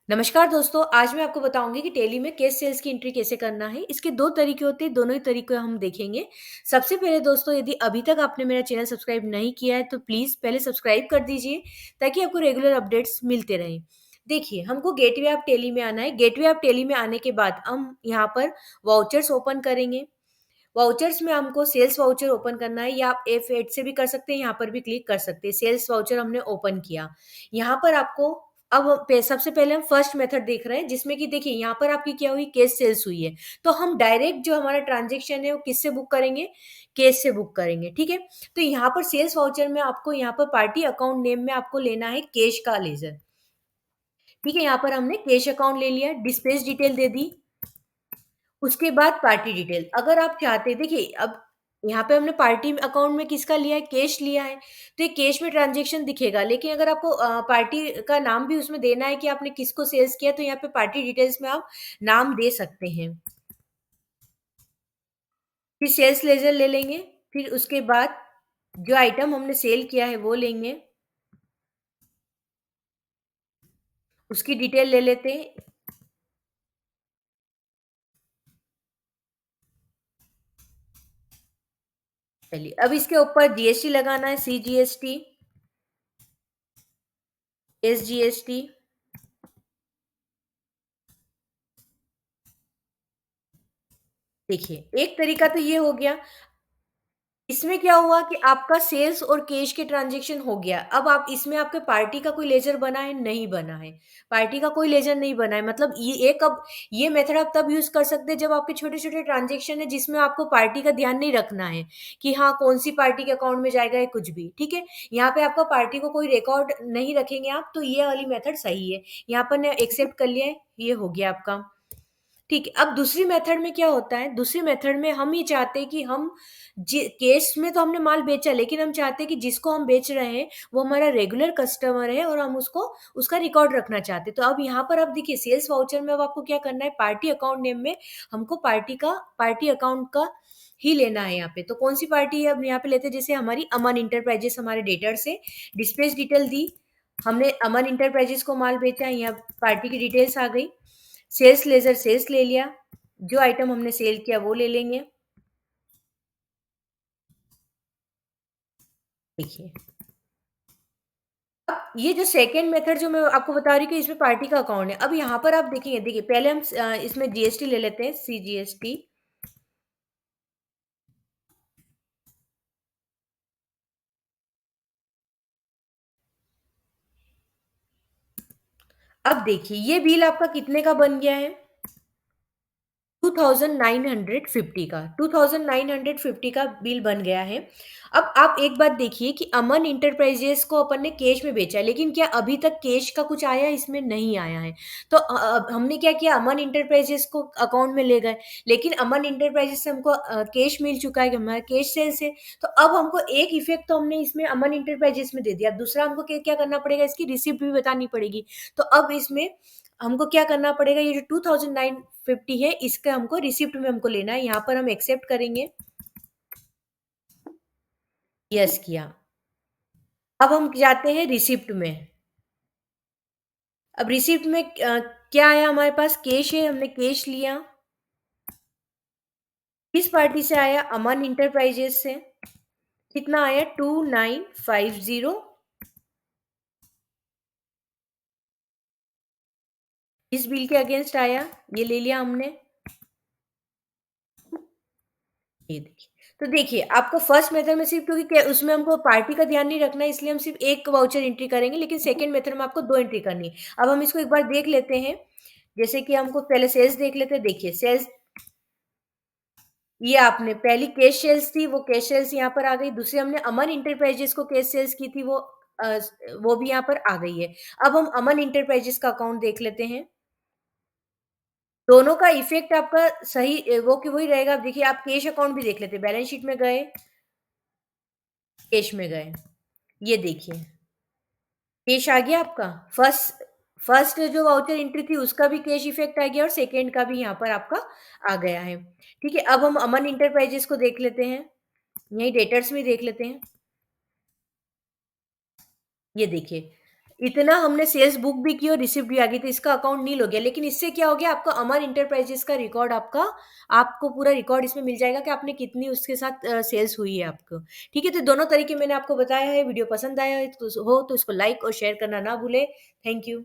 नमस्कार दोस्तों, आज मैं आपको बताऊँगी कि टेली में केस सेल्स की एंट्री कैसे करना है। इसके 2 तरीके होते हैं, दोनों ही तरीके हम देखेंगे। सबसे पहले दोस्तों यदि अभी तक आपने मेरा चैनल सब्सक्राइब नहीं किया है, तो प्लीज़ पहले सब्सक्राइब कर दीजिए, ताकि आपको रेगुलर अपडेट्स मिलते रहें। देखिए, हमको गेटवे ऑफ टेली में आना है। गेटवे ऑफ टेली में आने के बाद हम यहाँ पर वाउचर्स ओपन करेंगे। वाउचर्स में हमको सेल्स वाउचर ओपन करना है या आप F8 से भी कर सकते हैं, यहाँ पर भी क्लिक कर सकते हैं। सेल्स वाउचर हमने ओपन किया। यहाँ पर आपको अब सबसे पहले हम फर्स्ट मेथड देख रहे हैं जिसमें कि देखिए यहाँ पर आपकी क्या हुई केस सेल्स हुई है। तो हम डायरेक्ट जो हमारा ट्रांज़ैक्शन है वो किससे बुक करेंगे? केस से बुक करेंगे, ठीक है? तो यहाँ पर सेल्स वाउचर में आपको यहाँ पर पार्टी अकाउंट नेम में आपको लेना है कैश का लेज़र। ठीक है? यहाँ पर हमने कैश अकाउंट ले लिया, डिस्पेच डिटेल दे दी। उसके बाद पार्टी डिटेल अगर आप चाहते देखिए अब यहाँ पे हमने पार्टी अकाउंट में किसका लिया है कैश लिया है तो ये कैश में ट्रांजैक्शन दिखेगा लेकिन अगर आपको पार्टी का नाम भी उसमें देना है कि आपने किसको सेल्स किया तो यहाँ पे पार्टी डिटेल्स में आप नाम दे सकते हैं फिर सेल्स लेजर ले लेंगे फिर उसके बाद जो आइटम हमने सेल किया है वो लेंगे उसकी डिटेल ले लेते हैं चलिए अब इसके ऊपर जीएसटी लगाना है सीजीएसटी एसजीएसटी देखिए एक तरीका तो ये हो गया इसमें क्या हुआ कि आपका सेल्स और कैश के ट्रांज़ैक्शन हो गया। अब आप इसमें आपके पार्टी का कोई लेजर बना है? नहीं बना है। पार्टी का कोई लेजर नहीं बना है मतलब ये मेथड आप तब यूज़ कर सकते हैं जब आपके छोटे-छोटे ट्रांज़ैक्शन है जिसमें आपको पार्टी का ध्यान नहीं रखना है, कि हाँ, कौन-सी पार्टी के अकाउंट में जाएगा या कुछ भी, ठीक है? यहाँ पे आपका पार्टी को कोई रिकॉर्ड नहीं रखेंगे आप तो ये वाली मेथड सही है। यहाँ पर ने एक्सेप्ट कर लिया है, ये हो गया आपका। ठीक है, अब दूसरी मेथड में क्या होता है, दूसरी मेथड में हम ये चाहते हैं कि हम जि केस में तो हमने माल बेचा लेकिन हम चाहते हैं कि जिसको हम बेच रहे हैं, वो हमारा रेगुलर कस्टमर है और हम उसको उसका रिकॉर्ड रखना चाहते हैं। तो अब यहाँ पर आप देखिए सेल्स वाउचर में अब आपको क्या करना है, पार्टी अकाउंट नेम में हमको पार्टी अकाउंट का ही लेना है यहाँ पे। तो कौन-सी पार्टी है अब यहाँ पे लेते हैं जैसे हमारी अमन एंटरप्राइजेज़ हमारे डेटर्स है, डिस्पैच डिटेल दी, हमने अमन एंटरप्राइजेज़ को माल बेचा, यहाँ पार्टी की डिटेल्स आ गई। सेल्स लेज़र सेल्स ले लिया, जो आइटम हमने सेल किया वो ले लेंगे। देखिए, अब ये जो सेकंड मेथड जो मैं आपको बता रही हूँ कि इसमें पार्टी का अकाउंट है। अब यहाँ पर आप देखेंगे देखिए पहले हम इसमें जीएसटी ले लेते हैं, सीजीएसटी। अब देखिए ये बिल आपका कितने का बन गया है? 2950 का 2950 का बिल बन गया है। अब आप एक बात देखिए कि अमन एंटरप्राइजेज़ को अपन ने कैश में बेचा है, लेकिन क्या अभी तक कैश का कुछ आया इसमें नहीं आया है। तो हमने क्या किया अमन एंटरप्राइजेज़ को अकाउंट में ले गए, लेकिन अमन एंटरप्राइजेज़ से हमको कैश मिल चुका है कि हमारा कैश सेल्स है। तो अब हमको एक इफ़ेक्ट तो हमने इसमें अमन एंटरप्राइजेज़ में दे दिया, अब दूसरा हमको क्या क्या करना पड़ेगा इसकी रिसिप्ट भी बतानी पड़ेगी। तो अब इसमें हमको क्या करना पड़ेगा ये जो 2950 है इसका हमको रिसिप्ट में हमको लेना है। यहाँ पर हम एक्सेप्ट करेंगे। यस किया। अब हम जाते हैं रिसिप्ट में। अब रिसिप्ट में क्या आया हमारे पास कैश है, हमने कैश लिया। किस पार्टी से आया? अमन एंटरप्राइजेज़ से। कितना आया? 2950 इस बिल के अगेंस्ट आया। ये ले लिया हमने। ये देखिए। तो देखिए आपको फर्स्ट मेथड में सिर्फ़ क्योंकि क्या उसमें हमको पार्टी का ध्यान नहीं रखना है इसलिए हम सिर्फ़ 1 वाउचर एंट्री करेंगे लेकिन सेकंड मेथड में आपको 2 एंट्री करनी है। अब हम इसको एक बार देख लेते हैं। जैसे कि हमको पहले सेल्स देख लेते हैं। देखिए सेल्स ये आपने पहली कैश सेल्स थी वो कैश सेल्स यहाँ पर आ गई। दूसरी हमने अमन एंटरप्राइजेज़ को कैश सेल्स की थी वो भी यहाँ पर आ गई है। अब हम अमन एंटरप्राइजेज़ का अकाउंट देख लेते हैं। दोनों का इफ़ेक्ट आपका सही वो कि वही रहेगा। अब देखिए आप कैश अकाउंट भी देख लेते हैं। बैलेंस शीट में गए, कैश में गए। ये देखिए, कैश आ गया आपका। फर्स्ट फर्स्ट जो वाउचर एंट्री थी उसका भी कैश इफ़ेक्ट आ गया और सेकंड का भी यहाँ पर आपका आ गया है। ठीक है, अब हम अमन एंटरप्राइजेज़ को देख लेते हैं। यहीं डेटर्स में देख लेते हैं। ये देखिए, इतना हमने सेल्स बुक भी की और रिसिप्ट भी आ गई, तो इसका अकाउंट नील हो गया। लेकिन इससे क्या हो गया, आपका अमर इंटरप्राइजेस का रिकॉर्ड आपका आपको पूरा रिकॉर्ड इसमें मिल जाएगा कि आपने कितनी उसके साथ सेल्स हुई है आपको। ठीक है? तो दोनों तरीके मैंने आपको बताया है। वीडियो पसंद आया है तो इसको लाइक और शेयर करना ना भूलें। Thank you.